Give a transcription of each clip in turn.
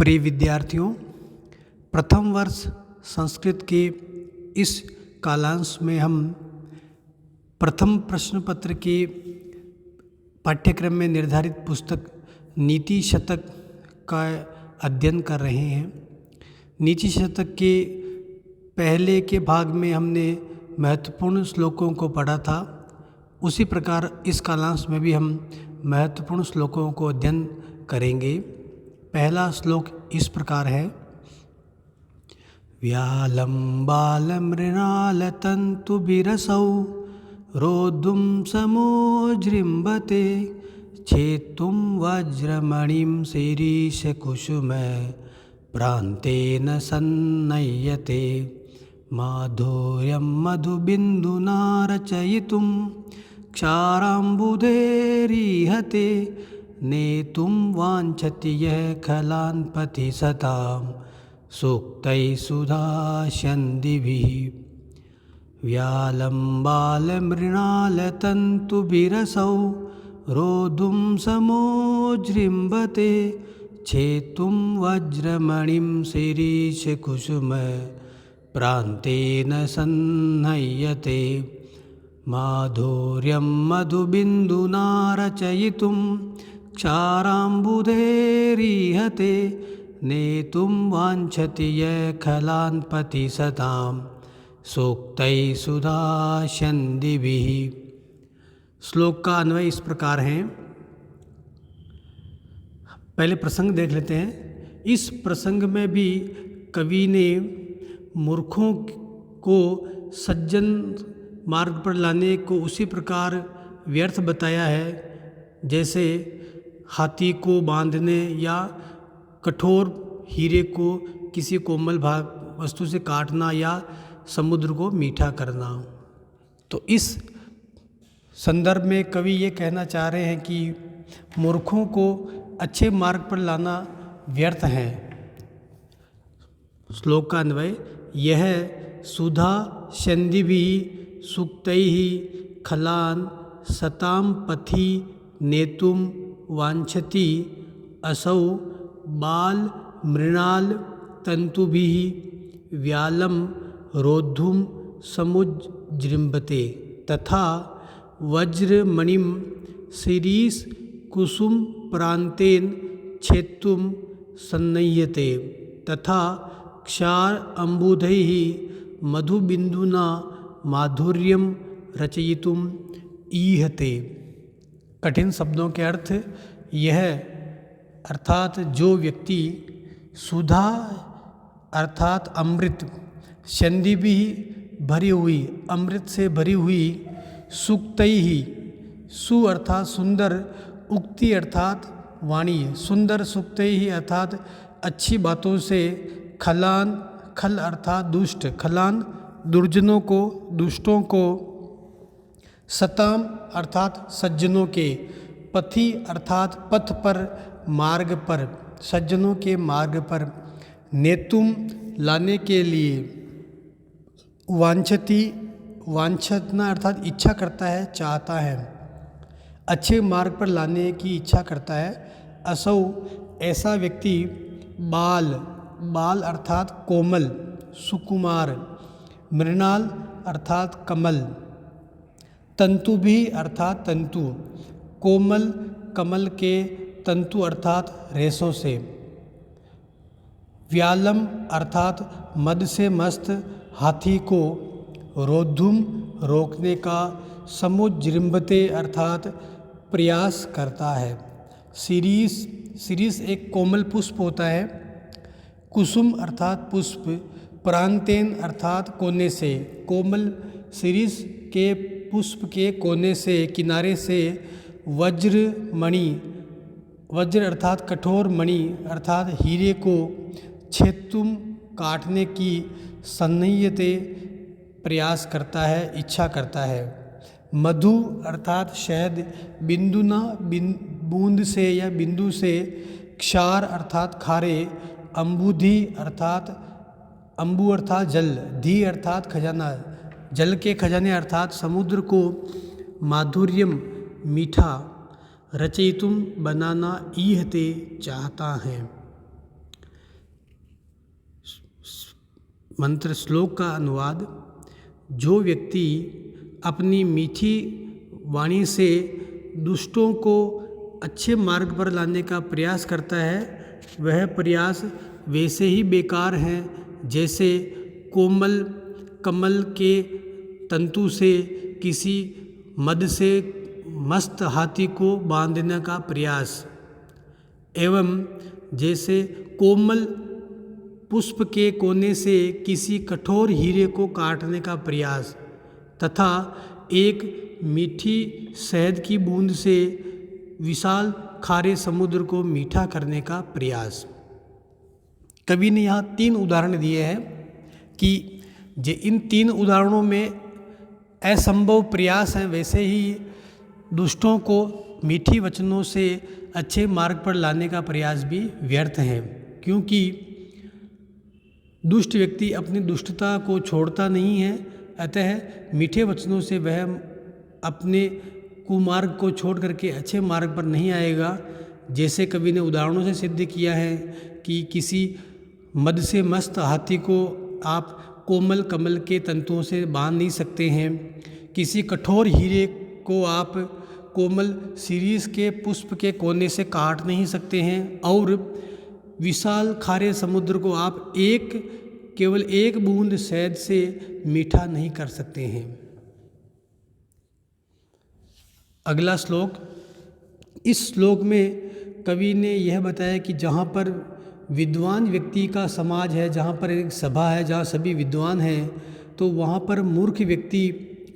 प्रिय विद्यार्थियों, प्रथम वर्ष संस्कृत के इस कालांश में हम प्रथम प्रश्न पत्र के पाठ्यक्रम में निर्धारित पुस्तक नीति शतक का अध्ययन कर रहे हैं। नीति शतक के पहले के भाग में हमने महत्वपूर्ण श्लोकों को पढ़ा था। उसी प्रकार इस कालांश में भी हम महत्वपूर्ण श्लोकों को अध्ययन करेंगे। पहला श्लोक इस प्रकार है। व्यालं बालमृणालतन्तुभिरसौ रोद्धुं समोजृम्भते छेत्तुं वज्रमणिं शिरीषकुसुम प्रान्तेन सन्नय्यते माधुर्यं मधुबिन्दुना रचयितुं क्षाराम्बुधेरिहते नेतुं वाञ्छति यः खलान्पति सतां सूक्तैः सुधास्यन्दिभिः। व्यालं बालमृणालतन्तुभिरसौ रोद्धुं समोजृम्भते छेत्तुं वज्रमणिं शिरीषकुसुम प्रान्तेन सन्नय्यते माधुर्यं मधुबिन्दुना रचयितुं क्षाराम्बुधेरिहते नेतुं वाञ्छति यः खलान्पति सतां सूक्तैः सुधास्यन्दिभिः। श्लोक का अन्वय इस प्रकार है। पहले प्रसंग देख लेते हैं। इस प्रसंग में भी कवि ने मूर्खों को सज्जन मार्ग पर लाने को उसी प्रकार व्यर्थ बताया है जैसे हाथी को बांधने या कठोर हीरे को किसी कोमल भाग वस्तु से काटना या समुद्र को मीठा करना। तो इस संदर्भ में कवि ये कहना चाह रहे हैं कि मूर्खों को अच्छे मार्ग पर लाना व्यर्थ है। श्लोक का अन्वय यह सुधा स्यन्दिभिः सूक्तैः खलान् सतां पथि नेतुं वाञ्छति असौ बाल मृणाल तन्तुभिः व्यालं रोद्धुं समुज्जृम्भते तथा वज्रमणिं शिरीष कुसुम प्रान्तेन छेत्तुं सन्नय्यते तथा क्षार अम्बुधैः मधुबिन्दुना माधुर्यं रचयितुं ईहते। कठिन शब्दों के अर्थ यह अर्थात जो व्यक्ति सुधा अर्थात अमृत स्यन्दिभिः भरी हुई अमृत से भरी हुई सूक्तैः सु अर्थात सुंदर उक्ति अर्थात वाणी सुंदर सूक्तैः अर्थात अच्छी बातों से खलान खल अर्थात दुष्ट खलान दुर्जनों को दुष्टों को सताम अर्थात सज्जनों के पथि अर्थात पथ पर मार्ग पर सज्जनों के मार्ग पर नेतुम लाने के लिए वांछति वांछना अर्थात इच्छा करता है चाहता है अच्छे मार्ग पर लाने की इच्छा करता है। असौ ऐसा व्यक्ति बाल बाल अर्थात कोमल सुकुमार मृणाल अर्थात कमल तंतु भी अर्थात तंतु कोमल कमल के तंतु अर्थात रेशों से व्यालम अर्थात मद से मस्त हाथी को रोद्धुम रोकने का समुज्जृम्भते अर्थात प्रयास करता है। शिरीष शिरीष एक कोमल पुष्प होता है। कुसुम अर्थात पुष्प प्रान्तेन अर्थात कोने से कोमल शिरीष के पुष्प के कोने से किनारे से वज्र मणि वज्र अर्थात कठोर मणि अर्थात हीरे को छेत्तुम काटने की सन्नय्यते प्रयास करता है इच्छा करता है। मधु अर्थात शहद बिंदुना बूंद से या बिंदु से क्षार अर्थात खारे अम्बुधि अर्थात अम्बु अर्थात जल धी अर्थात खजाना जल के खजाने अर्थात समुद्र को माधुर्यम मीठा रचयितुम बनाना ईहते चाहता है। मंत्र श्लोक का अनुवाद। जो व्यक्ति अपनी मीठी वाणी से दुष्टों को अच्छे मार्ग पर लाने का प्रयास करता है, वह प्रयास वैसे ही बेकार है जैसे कोमल कमल के तंतु से किसी मद से मस्त हाथी को बांधने का प्रयास, एवं जैसे कोमल पुष्प के कोने से किसी कठोर हीरे को काटने का प्रयास, तथा एक मीठी शहद की बूंद से विशाल खारे समुद्र को मीठा करने का प्रयास। कवि ने यहाँ 3 उदाहरण दिए हैं कि इन 3 उदाहरणों में असंभव प्रयास हैं, वैसे ही दुष्टों को मीठी वचनों से अच्छे मार्ग पर लाने का प्रयास भी व्यर्थ है, क्योंकि दुष्ट व्यक्ति अपनी दुष्टता को छोड़ता नहीं है। अतः मीठे वचनों से वह अपने कुमार्ग को छोड़ करके अच्छे मार्ग पर नहीं आएगा। जैसे कवि ने उदाहरणों से सिद्ध किया है कि किसी मद से मस्त हाथी को आप कोमल कमल के तंतुओं से बांध नहीं सकते हैं, किसी कठोर हीरे को आप कोमल शिरीष के पुष्प के कोने से काट नहीं सकते हैं, और विशाल खारे समुद्र को आप केवल एक बूंद शहद से मीठा नहीं कर सकते हैं। अगला श्लोक। इस श्लोक में कवि ने यह बताया कि जहाँ पर विद्वान व्यक्ति का समाज है, जहाँ पर एक सभा है जहाँ सभी विद्वान हैं, तो वहाँ पर मूर्ख व्यक्ति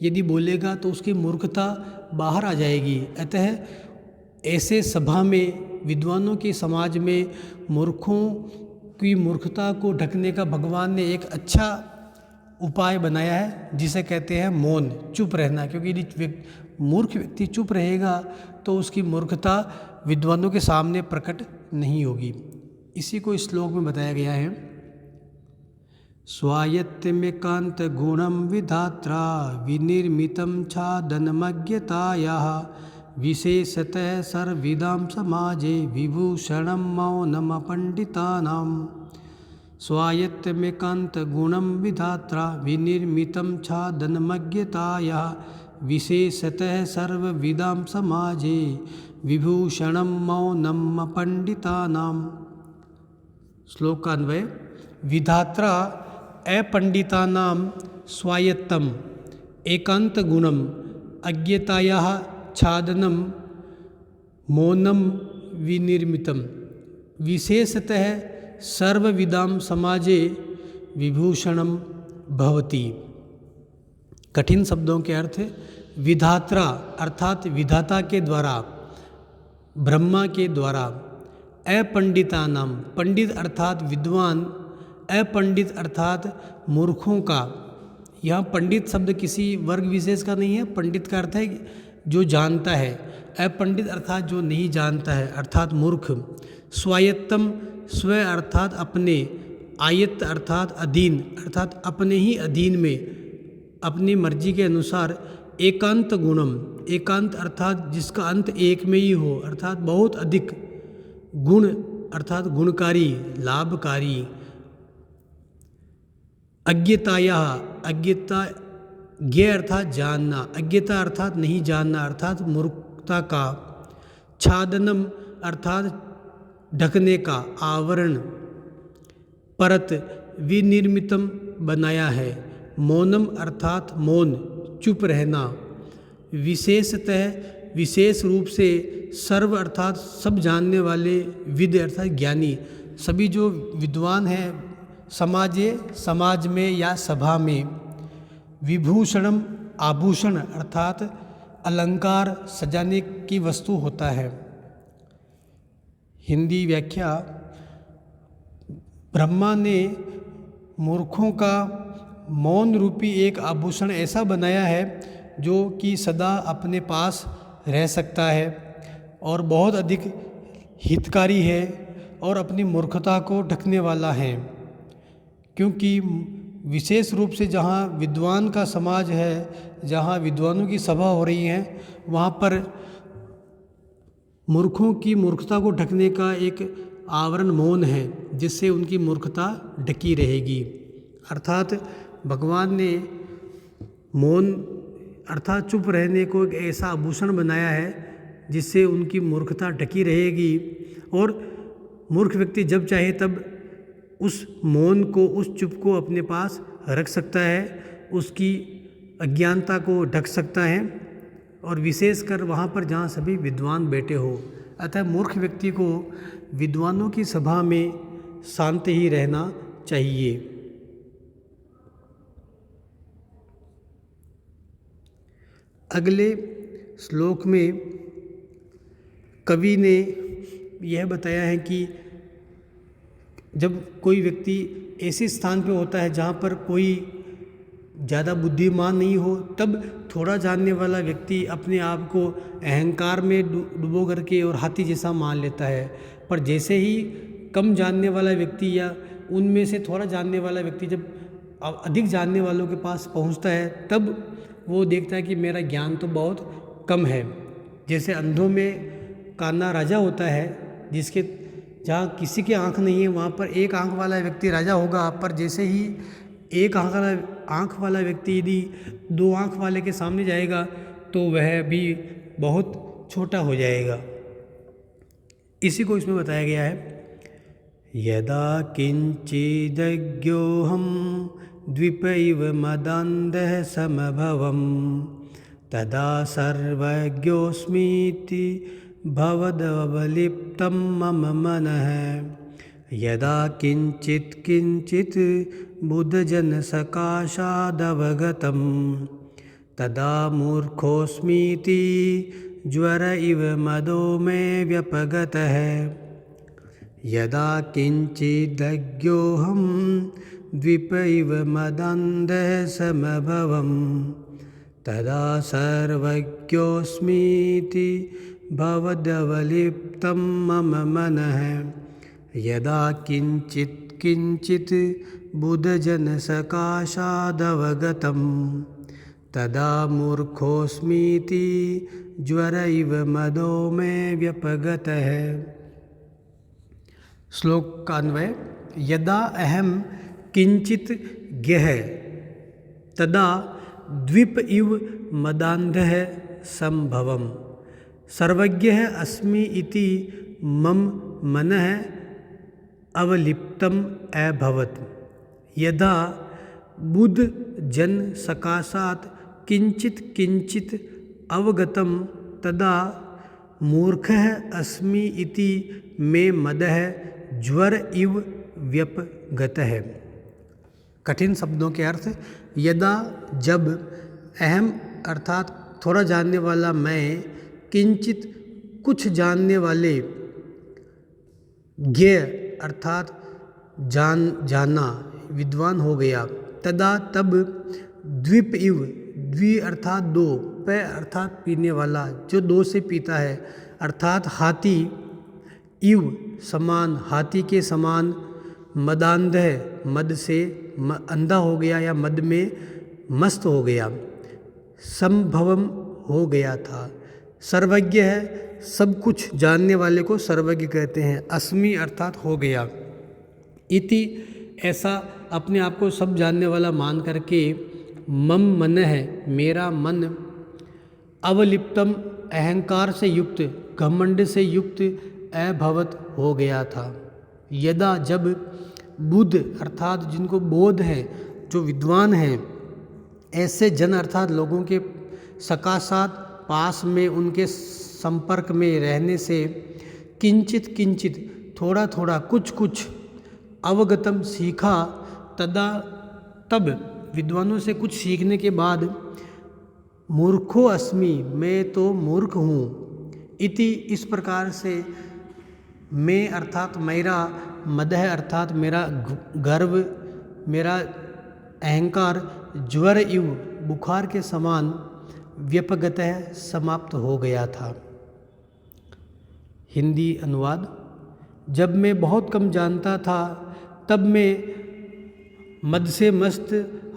यदि बोलेगा तो उसकी मूर्खता बाहर आ जाएगी। अतः ऐसे सभा में, विद्वानों के समाज में मूर्खों की मूर्खता को ढकने का भगवान ने एक अच्छा उपाय बनाया है, जिसे कहते हैं मौन, चुप रहना। क्योंकि यदि मूर्ख व्यक्ति चुप रहेगा तो उसकी मूर्खता विद्वानों के सामने प्रकट नहीं होगी। इसी को इस श्लोक में बताया गया है। स्वायत्तमेकांत गुणम विधात्रा विनिर्मितं छादनमज्ञतायाः विशेषतः सर्वविदां समाजे विभूषणं मौनम पंडितानां। स्वायत्तमेकांत गुणम विधात्रा विनिर्मितं छादनमज्ञतायाः विशेषतः सर्वविदां समाजे विभूषणं मौनम पंडितानां। श्लोक का अन्वय। विधात्रा अपंडितानां स्वायत्तम एकांत गुणम अज्ञतायाः छादनम मौनम विनिर्मितम विशेषतः सर्वविदां समाजे विभूषणम भवति। कठिन शब्दों के अर्थ। विधात्रा अर्थात विधाता के द्वारा, ब्रह्मा के द्वारा, अपंडितानां पंडित अर्थात विद्वान, अपंडित अर्थात मूर्खों का। यहाँ पंडित शब्द किसी वर्ग विशेष का नहीं है। पंडित का अर्थ है जो जानता है, अपंडित अर्थात जो नहीं जानता है, अर्थात मूर्ख। स्वायत्तम स्व अर्थात अपने, आयत्त अर्थात अधीन, अर्थात अपने ही अधीन में, अपनी मर्जी के अनुसार। एकांत गुणम, एकांत अर्थात जिसका अंत एक में ही हो, अर्थात बहुत अधिक। गुण अर्थात गुणकारी, लाभकारी। अज्ञताया, अज्ञता, ज्ञ अर्थात जानना, अज्ञता अर्थात नहीं जानना, अर्थात मूर्खता का। छादनम अर्थात ढकने का, आवरण। परत विनिर्मितम बनाया है। मौनम अर्थात मौन, चुप रहना। विशेषतः विशेष रूप से, सर्व अर्थात सब जानने वाले, विद अर्थात ज्ञानी। सभी जो विद्वान हैं समाजे, समाज में या सभा में। विभूषणम आभूषण अर्थात अलंकार, सजाने की वस्तु होता है। हिंदी व्याख्या। ब्रह्मा ने मूर्खों का मौन रूपी एक आभूषण ऐसा बनाया है जो कि सदा अपने पास रह सकता है और बहुत अधिक हितकारी है और अपनी मूर्खता को ढकने वाला है। क्योंकि विशेष रूप से जहाँ विद्वान का समाज है, जहाँ विद्वानों की सभा हो रही है, वहाँ पर मूर्खों की मूर्खता को ढकने का एक आवरण मौन है, जिससे उनकी मूर्खता ढकी रहेगी। अर्थात भगवान ने मौन अर्थात चुप रहने को एक ऐसा आभूषण बनाया है जिससे उनकी मूर्खता ढकी रहेगी और मूर्ख व्यक्ति जब चाहे तब उस मौन को, उस चुप को अपने पास रख सकता है, उसकी अज्ञानता को ढक सकता है और विशेषकर वहाँ पर जहाँ सभी विद्वान बैठे हो। अतः मूर्ख व्यक्ति को विद्वानों की सभा में शांत ही रहना चाहिए। अगले श्लोक में कवि ने यह बताया है कि जब कोई व्यक्ति ऐसे स्थान पे होता है जहाँ पर कोई ज़्यादा बुद्धिमान नहीं हो, तब थोड़ा जानने वाला व्यक्ति अपने आप को अहंकार में डुबो करके और हाथी जैसा मान लेता है। पर जैसे ही कम जानने वाला व्यक्ति या उनमें से थोड़ा जानने वाला व्यक्ति जब अधिक जानने वालों के पास पहुंचता है, तब वो देखता है कि मेरा ज्ञान तो बहुत कम है। जैसे अंधों में कान्हा राजा होता है, जिसके जहाँ किसी की आँख नहीं है वहाँ पर एक आँख वाला व्यक्ति राजा होगा, पर जैसे ही एक आँख वाला व्यक्ति यदि दो आँख वाले के सामने जाएगा तो वह भी बहुत छोटा हो जाएगा। इसी को इसमें बताया गया है, यदा किंचिदज्ञोऽहं द्विपैव मदान्धः समभवम् तदा सर्वज्ञोऽस्मीति भवदवलिप्तं मम मनः। यदा किंचित् किंचित् बुद्धजनसकाशादवगतं तदा मूर्खोऽस्मीति ज्वर इव मदो मे व्यपगतः। यदा किंचिदज्ञोऽहं द्विपैव मदान्धः समभवम् तदा सर्वज्ञोऽस्मीति भवदवलिप्तं मम मनः। यदा किंचित् किंचित् बुद्धजनसकाशादवगतं तदा मूर्खोऽस्मीति ज्वर इव मदो मे व्यपगतः। श्लोक का अन्वय, यदा अहम किंचित ज्ञः तदा द्विप इव मदान्धः संभवम् सर्वज्ञः अस्मि इति मम मनः अवलिप्तम् अभवत्। यदा बुद्ध जन सकाशात् किंचित किंचित अवगतं तदा मूर्खः अस्मि इति मे मदः ज्वर इव व्यपगतः। कठिन शब्दों के अर्थ, यदा जब, अहम अर्थात थोड़ा जानने वाला मैं, किंचित कुछ जानने वाले, ज्ञ अर्थात जाना विद्वान हो गया, तदा तब, द्विप इव, द्वि अर्थात दो, पे अर्थात पीने वाला जो दो से पीता है, अर्थात हाथी, इव समान, हाथी के समान, मदान्ध मद से अंधा हो गया या मद में मस्त हो गया, संभवम हो गया था। सर्वज्ञ है, सब कुछ जानने वाले को सर्वज्ञ कहते हैं। अस्मि अर्थात हो गया, इति ऐसा अपने आप को सब जानने वाला मान करके, मम मन है मेरा मन, अवलिप्तम अहंकार से युक्त, घमंड से युक्त, अभवत हो गया था। यदा जब, बुद्ध अर्थात जिनको बोध है, जो विद्वान हैं, ऐसे जन अर्थात लोगों के सकाशात पास में, उनके संपर्क में रहने से, किंचित किंचित थोड़ा थोड़ा कुछ कुछ, अवगतम सीखा, तदा तब विद्वानों से कुछ सीखने के बाद, मूर्खो अस्मि मैं तो मूर्ख हूँ, इति इस प्रकार से, मैं अर्थात मेरा, मदह अर्थात मेरा गर्व, मेरा अहंकार, ज्वर इव बुखार के समान, व्यपगतः समाप्त हो गया था। हिंदी अनुवाद, जब मैं बहुत कम जानता था तब मैं मद से मस्त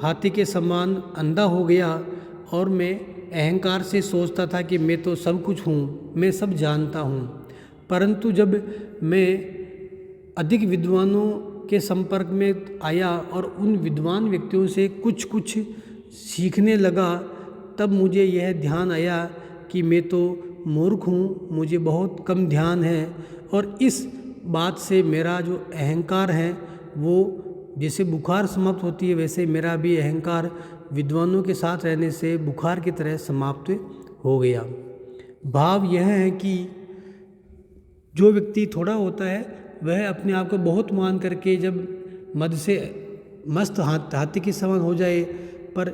हाथी के समान अंधा हो गया और मैं अहंकार से सोचता था कि मैं तो सब कुछ हूँ, मैं सब जानता हूँ। परंतु जब मैं अधिक विद्वानों के संपर्क में आया और उन विद्वान व्यक्तियों से कुछ कुछ सीखने लगा, तब मुझे यह ध्यान आया कि मैं तो मूर्ख हूँ, मुझे बहुत कम ध्यान है। और इस बात से मेरा जो अहंकार है वो जैसे बुखार समाप्त होती है, वैसे मेरा भी अहंकार विद्वानों के साथ रहने से बुखार की तरह समाप्त हो गया। भाव यह है कि जो व्यक्ति थोड़ा होता है वह अपने आप को बहुत मान करके जब मद से मस्त हाथी के समान हो जाए, पर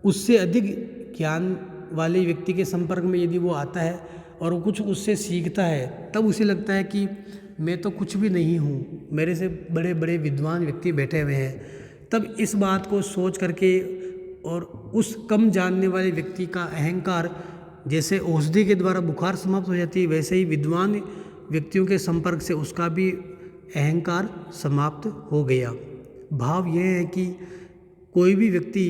उससे अधिक ज्ञान वाले व्यक्ति के संपर्क में यदि वो आता है और वो कुछ उससे सीखता है, तब उसे लगता है कि मैं तो कुछ भी नहीं हूँ, मेरे से बड़े बड़े विद्वान व्यक्ति बैठे हुए हैं। तब इस बात को सोच करके और उस कम जानने वाले व्यक्ति का अहंकार, जैसे औषधि के द्वारा बुखार समाप्त हो जाती है, वैसे ही विद्वान व्यक्तियों के संपर्क से उसका भी अहंकार समाप्त हो गया। भाव यह है कि कोई भी व्यक्ति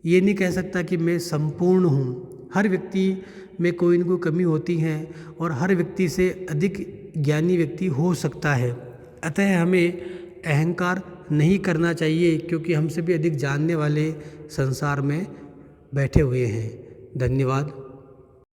ये नहीं कह सकता कि मैं संपूर्ण हूँ। हर व्यक्ति में कोई न कोई कमी होती है और हर व्यक्ति से अधिक ज्ञानी व्यक्ति हो सकता है। अतः हमें अहंकार नहीं करना चाहिए, क्योंकि हमसे भी अधिक जानने वाले संसार में बैठे हुए हैं। धन्यवाद।